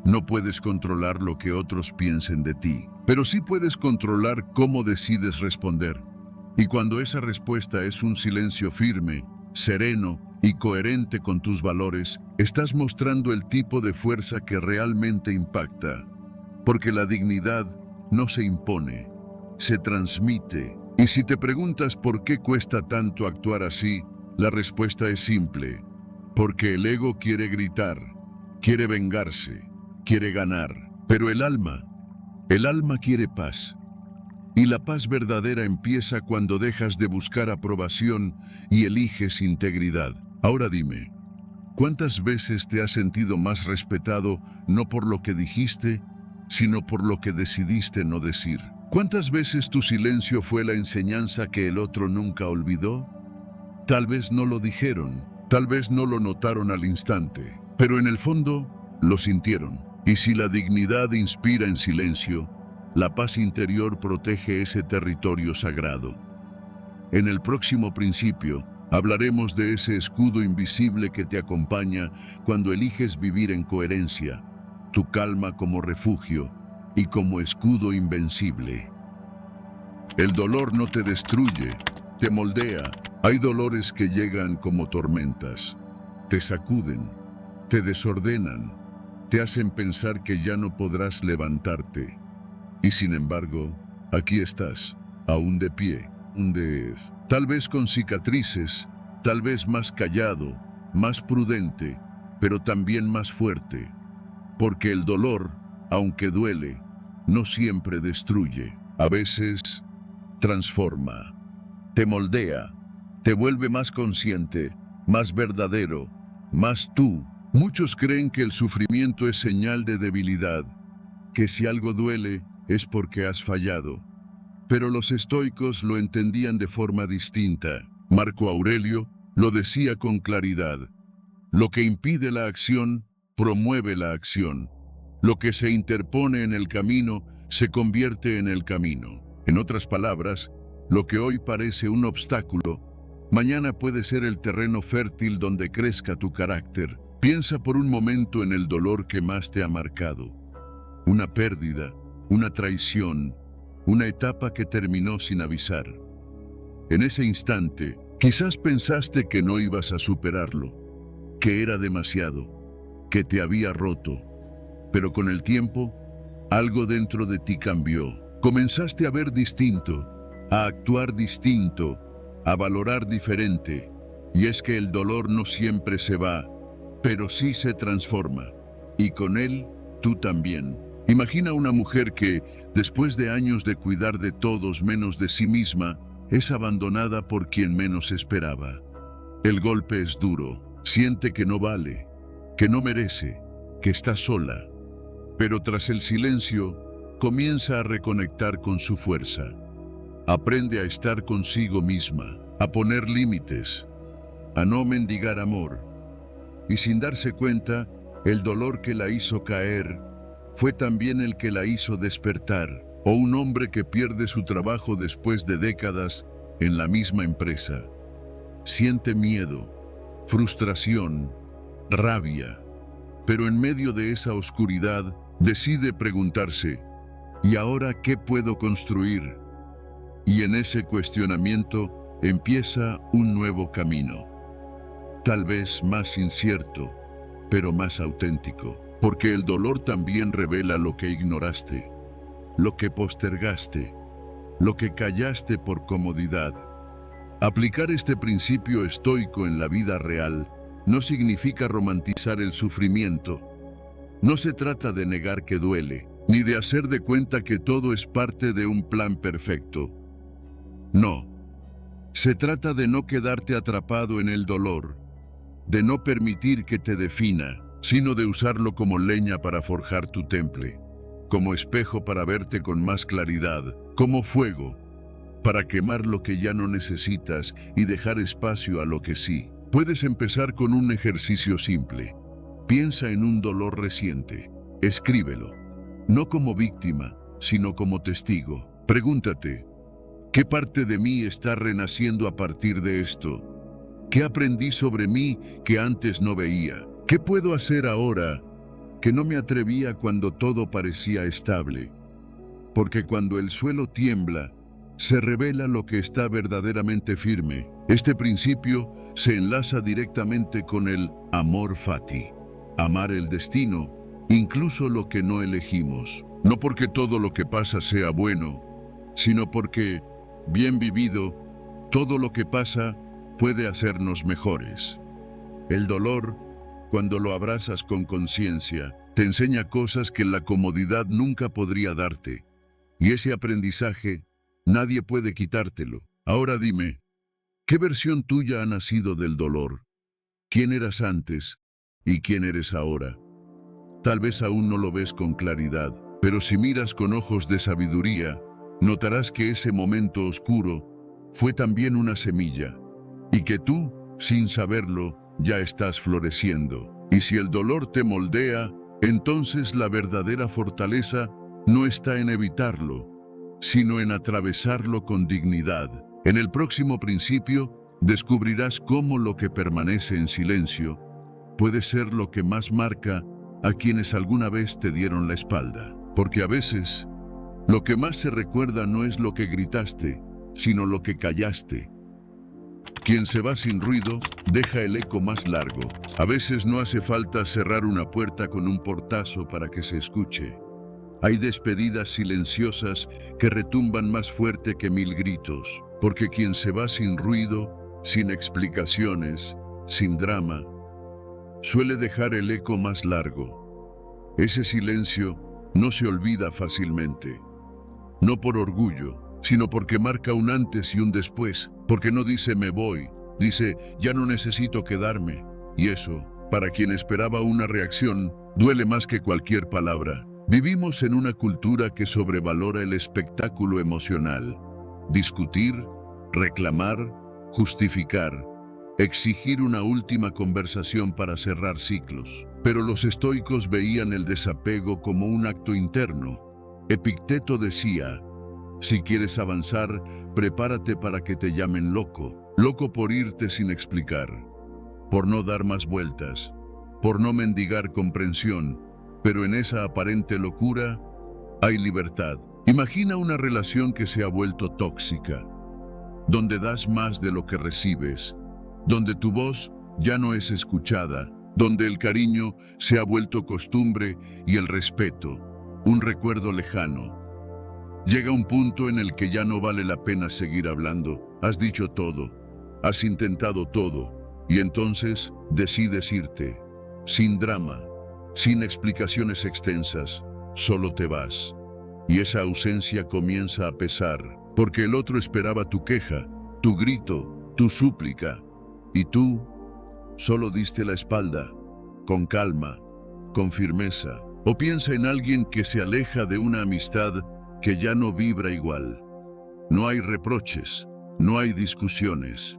No puedes controlar lo que otros piensen de ti, pero sí puedes controlar cómo decides responder. Y cuando esa respuesta es un silencio firme, sereno y coherente con tus valores, estás mostrando el tipo de fuerza que realmente impacta. Porque la dignidad no se impone, se transmite. Y si te preguntas por qué cuesta tanto actuar así, la respuesta es simple. Porque el ego quiere gritar, quiere vengarse, quiere ganar. Pero el alma quiere paz. Y la paz verdadera empieza cuando dejas de buscar aprobación y eliges integridad. Ahora dime, ¿cuántas veces te has sentido más respetado no por lo que dijiste, sino por lo que decidiste no decir? ¿Cuántas veces tu silencio fue la enseñanza que el otro nunca olvidó? Tal vez no lo dijeron, tal vez no lo notaron al instante, pero en el fondo lo sintieron. Y si la dignidad inspira en silencio, la paz interior protege ese territorio sagrado. En el próximo principio, hablaremos de ese escudo invisible que te acompaña cuando eliges vivir en coherencia, tu calma como refugio y como escudo invencible. El dolor no te destruye, te moldea. Hay dolores que llegan como tormentas, te sacuden, te desordenan, te hacen pensar que ya no podrás levantarte. Y sin embargo, aquí estás, aún de pie, tal vez con cicatrices, tal vez más callado, más prudente, pero también más fuerte. Porque el dolor, aunque duele, no siempre destruye. A veces transforma, te moldea, te vuelve más consciente, más verdadero, más tú. Muchos creen que el sufrimiento es señal de debilidad, que si algo duele es porque has fallado. Pero los estoicos lo entendían de forma distinta. Marco Aurelio lo decía con claridad. Lo que impide la acción, promueve la acción. Lo que se interpone en el camino, se convierte en el camino. En otras palabras, lo que hoy parece un obstáculo, mañana puede ser el terreno fértil donde crezca tu carácter. Piensa por un momento en el dolor que más te ha marcado. Una pérdida, una traición, una etapa que terminó sin avisar. En ese instante, quizás pensaste que no ibas a superarlo, que era demasiado, que te había roto. Pero con el tiempo, algo dentro de ti cambió. Comenzaste a ver distinto, a actuar distinto, a valorar diferente. Y es que el dolor no siempre se va, pero sí se transforma. Y con él, tú también. Imagina una mujer que, después de años de cuidar de todos menos de sí misma, es abandonada por quien menos esperaba. El golpe es duro, siente que no vale, que no merece, que está sola. Pero tras el silencio, comienza a reconectar con su fuerza. Aprende a estar consigo misma, a poner límites, a no mendigar amor. Y sin darse cuenta, el dolor que la hizo caer fue también el que la hizo despertar. O un hombre que pierde su trabajo después de décadas en la misma empresa. Siente miedo, frustración, rabia. Pero en medio de esa oscuridad, decide preguntarse, ¿y ahora qué puedo construir? Y en ese cuestionamiento empieza un nuevo camino, tal vez más incierto, pero más auténtico, porque el dolor también revela lo que ignoraste, lo que postergaste, lo que callaste por comodidad. Aplicar este principio estoico en la vida real no significa romantizar el sufrimiento. No se trata de negar que duele, ni de hacer de cuenta que todo es parte de un plan perfecto. No, se trata de no quedarte atrapado en el dolor, de no permitir que te defina, sino de usarlo como leña para forjar tu temple, como espejo para verte con más claridad, como fuego, para quemar lo que ya no necesitas y dejar espacio a lo que sí. Puedes empezar con un ejercicio simple. Piensa en un dolor reciente. Escríbelo. No como víctima, sino como testigo. Pregúntate, ¿qué parte de mí está renaciendo a partir de esto? ¿Qué aprendí sobre mí que antes no veía? ¿Qué puedo hacer ahora que no me atrevía cuando todo parecía estable? Porque cuando el suelo tiembla, se revela lo que está verdaderamente firme. Este principio se enlaza directamente con el amor fati. Amar el destino, incluso lo que no elegimos. No porque todo lo que pasa sea bueno, sino porque, bien vivido, todo lo que pasa puede hacernos mejores. El dolor, cuando lo abrazas con conciencia, te enseña cosas que la comodidad nunca podría darte. Y ese aprendizaje, nadie puede quitártelo. Ahora dime, ¿qué versión tuya ha nacido del dolor? ¿Quién eras antes y quién eres ahora? Tal vez aún no lo ves con claridad, pero si miras con ojos de sabiduría, notarás que ese momento oscuro fue también una semilla, y que tú, sin saberlo, ya estás floreciendo. Y si el dolor te moldea, entonces la verdadera fortaleza no está en evitarlo, sino en atravesarlo con dignidad. En el próximo principio, descubrirás cómo lo que permanece en silencio puede ser lo que más marca a quienes alguna vez te dieron la espalda. Porque a veces, lo que más se recuerda no es lo que gritaste, sino lo que callaste. Quien se va sin ruido, deja el eco más largo. A veces no hace falta cerrar una puerta con un portazo para que se escuche. Hay despedidas silenciosas que retumban más fuerte que 1000 gritos, porque quien se va sin ruido, sin explicaciones, sin drama, suele dejar el eco más largo. Ese silencio no se olvida fácilmente, no por orgullo, sino porque marca un antes y un después, porque no dice me voy, dice ya no necesito quedarme, y eso, para quien esperaba una reacción, duele más que cualquier palabra. Vivimos en una cultura que sobrevalora el espectáculo emocional. Discutir, reclamar, justificar, exigir una última conversación para cerrar ciclos. Pero los estoicos veían el desapego como un acto interno. Epicteto decía, si quieres avanzar, prepárate para que te llamen loco. Loco por irte sin explicar, por no dar más vueltas, por no mendigar comprensión. Pero en esa aparente locura hay libertad. Imagina una relación que se ha vuelto tóxica, donde das más de lo que recibes, donde tu voz ya no es escuchada, donde el cariño se ha vuelto costumbre y el respeto, un recuerdo lejano. Llega un punto en el que ya no vale la pena seguir hablando. Has dicho todo, has intentado todo, y entonces decides irte, sin drama, sin explicaciones extensas, solo te vas. Y esa ausencia comienza a pesar, porque el otro esperaba tu queja, tu grito, tu súplica, y tú solo diste la espalda, con calma, con firmeza. O piensa en alguien que se aleja de una amistad que ya no vibra igual. No hay reproches, no hay discusiones,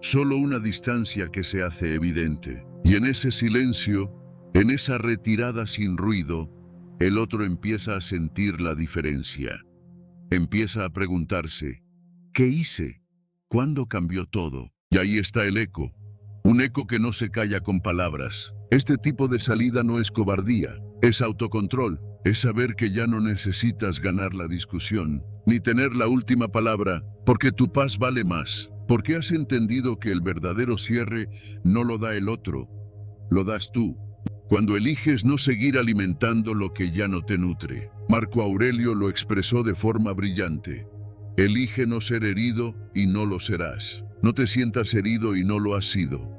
solo una distancia que se hace evidente. Y en ese silencio, en esa retirada sin ruido, el otro empieza a sentir la diferencia. Empieza a preguntarse, ¿qué hice? ¿Cuándo cambió todo? Y ahí está el eco. Un eco que no se calla con palabras, Este tipo de salida no es cobardía, es autocontrol, es saber que ya no necesitas ganar la discusión, ni tener la última palabra, porque tu paz vale más, porque has entendido que el verdadero cierre no lo da el otro, lo das tú. Cuando eliges no seguir alimentando lo que ya no te nutre. Marco Aurelio lo expresó de forma brillante. Elige no ser herido y no lo serás. No te sientas herido y no lo has sido.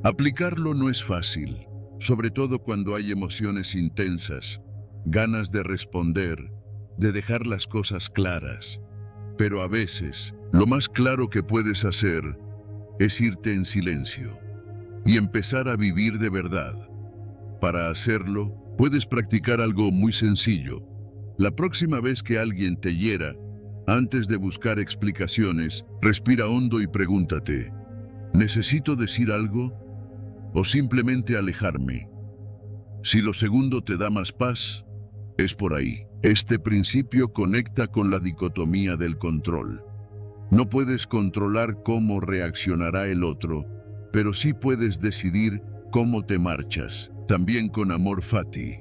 Aplicarlo no es fácil, sobre todo cuando hay emociones intensas, ganas de responder, de dejar las cosas claras. Pero a veces, lo más claro que puedes hacer es irte en silencio y empezar a vivir de verdad. Para hacerlo, puedes practicar algo muy sencillo. La próxima vez que alguien te hiera, antes de buscar explicaciones, respira hondo y pregúntate, ¿necesito decir algo o simplemente alejarme? Si lo segundo te da más paz, es por ahí. Este principio conecta con la dicotomía del control. No puedes controlar cómo reaccionará el otro, pero sí puedes decidir cómo te marchas, también con amor fati,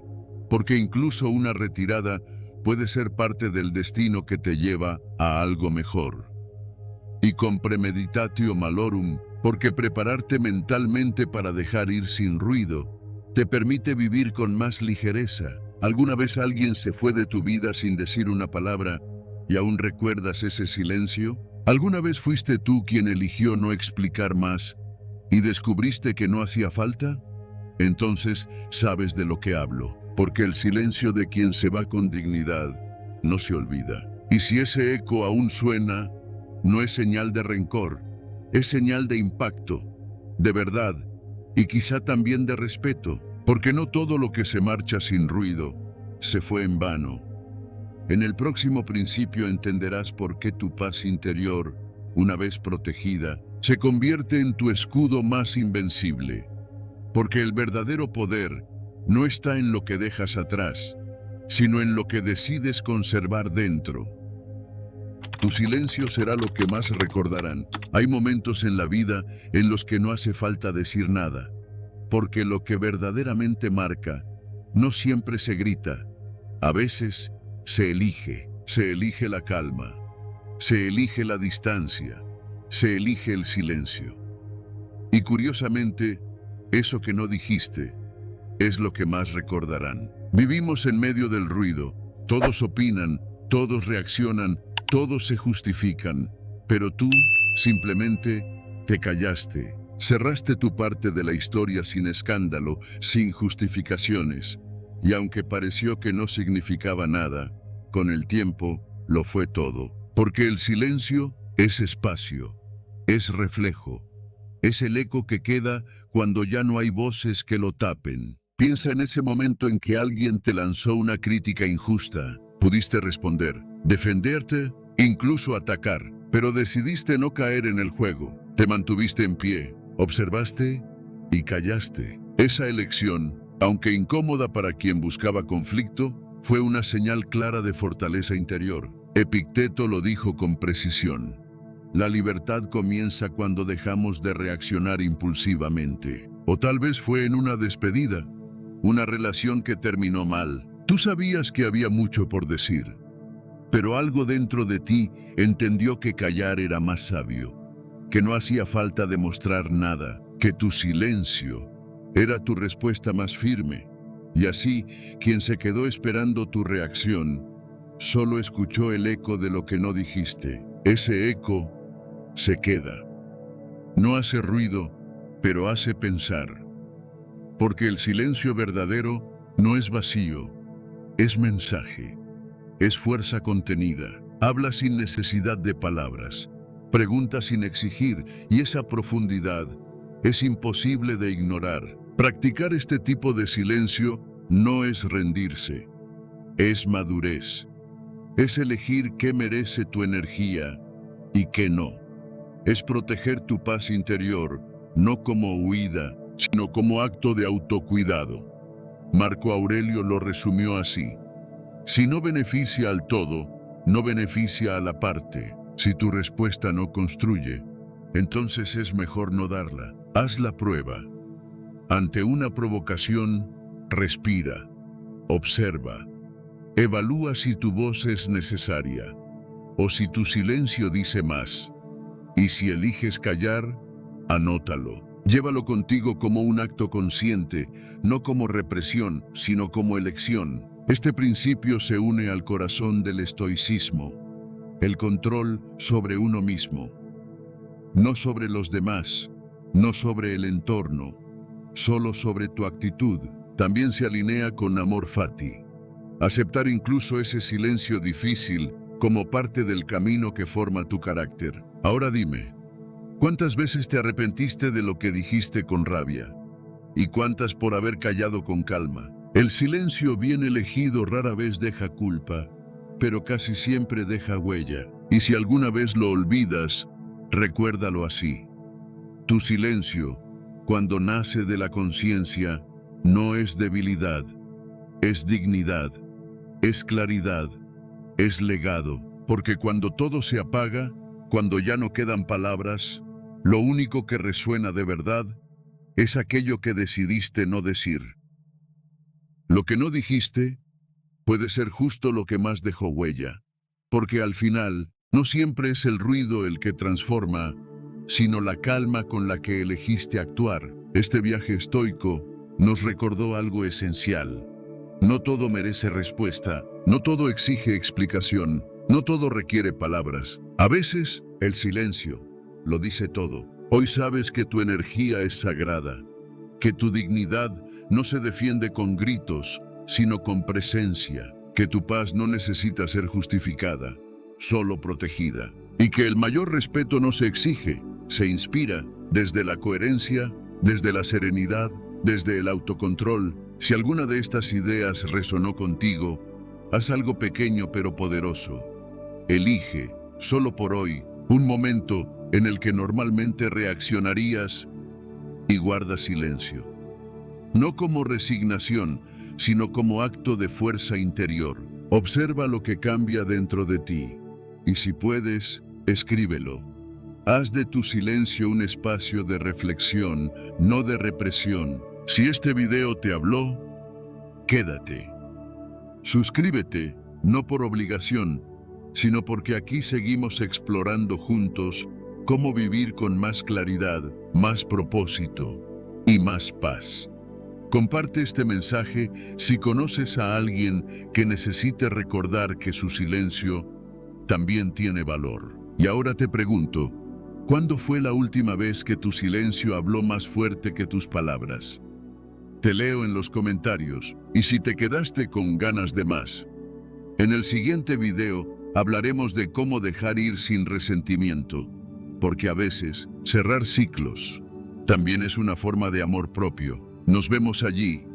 porque incluso una retirada puede ser parte del destino que te lleva a algo mejor. Y con premeditatio malorum, porque prepararte mentalmente para dejar ir sin ruido, te permite vivir con más ligereza. ¿Alguna vez alguien se fue de tu vida sin decir una palabra y aún recuerdas ese silencio? ¿Alguna vez fuiste tú quien eligió no explicar más y descubriste que no hacía falta? Entonces sabes de lo que hablo, porque el silencio de quien se va con dignidad no se olvida. Y si ese eco aún suena, no es señal de rencor, es señal de impacto, de verdad, y quizá también de respeto, porque no todo lo que se marcha sin ruido se fue en vano. En el próximo principio entenderás por qué tu paz interior, una vez protegida, se convierte en tu escudo más invencible. Porque el verdadero poder no está en lo que dejas atrás, sino en lo que decides conservar dentro. Tu silencio será lo que más recordarán. Hay momentos en la vida en los que no hace falta decir nada, porque lo que verdaderamente marca no siempre se grita. A veces se elige la calma, se elige la distancia, se elige el silencio. Y curiosamente, eso que no dijiste es lo que más recordarán. Vivimos en medio del ruido, todos opinan, todos reaccionan, todos se justifican, pero tú simplemente te callaste, cerraste tu parte de la historia sin escándalo, sin justificaciones, y aunque pareció que no significaba nada, con el tiempo lo fue todo, porque el silencio es espacio, es reflejo, es el eco que queda cuando ya no hay voces que lo tapen. Piensa en ese momento en que alguien te lanzó una crítica injusta. Pudiste responder, defenderte, incluso atacar, pero decidiste no caer en el juego. Te mantuviste en pie, observaste y callaste. Esa elección, aunque incómoda para quien buscaba conflicto, fue una señal clara de fortaleza interior. Epicteto lo dijo con precisión. La libertad comienza cuando dejamos de reaccionar impulsivamente. O tal vez fue en una despedida, una relación que terminó mal. Tú sabías que había mucho por decir, pero algo dentro de ti entendió que callar era más sabio, que no hacía falta demostrar nada, que tu silencio era tu respuesta más firme. Y así, quien se quedó esperando tu reacción, solo escuchó el eco de lo que no dijiste. Ese eco se queda. No hace ruido, pero hace pensar. Porque el silencio verdadero no es vacío, es mensaje, es fuerza contenida. Habla sin necesidad de palabras, pregunta sin exigir, y esa profundidad es imposible de ignorar. Practicar este tipo de silencio no es rendirse, es madurez. Es elegir qué merece tu energía y qué no. Es proteger tu paz interior, no como huida, sino como acto de autocuidado. Marco Aurelio lo resumió así: si no beneficia al todo, no beneficia a la parte. Si tu respuesta no construye, entonces es mejor no darla. Haz la prueba. Ante una provocación, respira, observa, evalúa si tu voz es necesaria o si tu silencio dice más. Y si eliges callar, anótalo. Llévalo contigo como un acto consciente, no como represión, sino como elección. Este principio se une al corazón del estoicismo, el control sobre uno mismo, no sobre los demás, no sobre el entorno, solo sobre tu actitud. También se alinea con amor fati. Aceptar incluso ese silencio difícil como parte del camino que forma tu carácter. Ahora dime, ¿cuántas veces te arrepentiste de lo que dijiste con rabia? ¿Y cuántas por haber callado con calma? El silencio bien elegido rara vez deja culpa, pero casi siempre deja huella. Y si alguna vez lo olvidas, recuérdalo así. Tu silencio, cuando nace de la conciencia, no es debilidad, es dignidad, es claridad, es legado, porque cuando todo se apaga, cuando ya no quedan palabras, lo único que resuena de verdad es aquello que decidiste no decir. Lo que no dijiste puede ser justo lo que más dejó huella, porque al final no siempre es el ruido el que transforma, sino la calma con la que elegiste actuar. Este viaje estoico nos recordó algo esencial. No todo merece respuesta, no todo exige explicación, no todo requiere palabras. A veces, el silencio lo dice todo. Hoy sabes que tu energía es sagrada, que tu dignidad no se defiende con gritos, sino con presencia, que tu paz no necesita ser justificada, solo protegida, y que el mayor respeto no se exige, se inspira desde la coherencia, desde la serenidad, desde el autocontrol. Si alguna de estas ideas resonó contigo, haz algo pequeño pero poderoso. Elige, solo por hoy, un momento en el que normalmente reaccionarías y guarda silencio. No como resignación, sino como acto de fuerza interior. Observa lo que cambia dentro de ti. Y si puedes, escríbelo. Haz de tu silencio un espacio de reflexión, no de represión. Si este video te habló, quédate. Suscríbete, no por obligación, sino porque aquí seguimos explorando juntos cómo vivir con más claridad, más propósito y más paz. Comparte este mensaje si conoces a alguien que necesite recordar que su silencio también tiene valor. Y ahora te pregunto, ¿cuándo fue la última vez que tu silencio habló más fuerte que tus palabras? Te leo en los comentarios, y si te quedaste con ganas de más. En el siguiente video hablaremos de cómo dejar ir sin resentimiento, porque a veces cerrar ciclos también es una forma de amor propio. Nos vemos allí.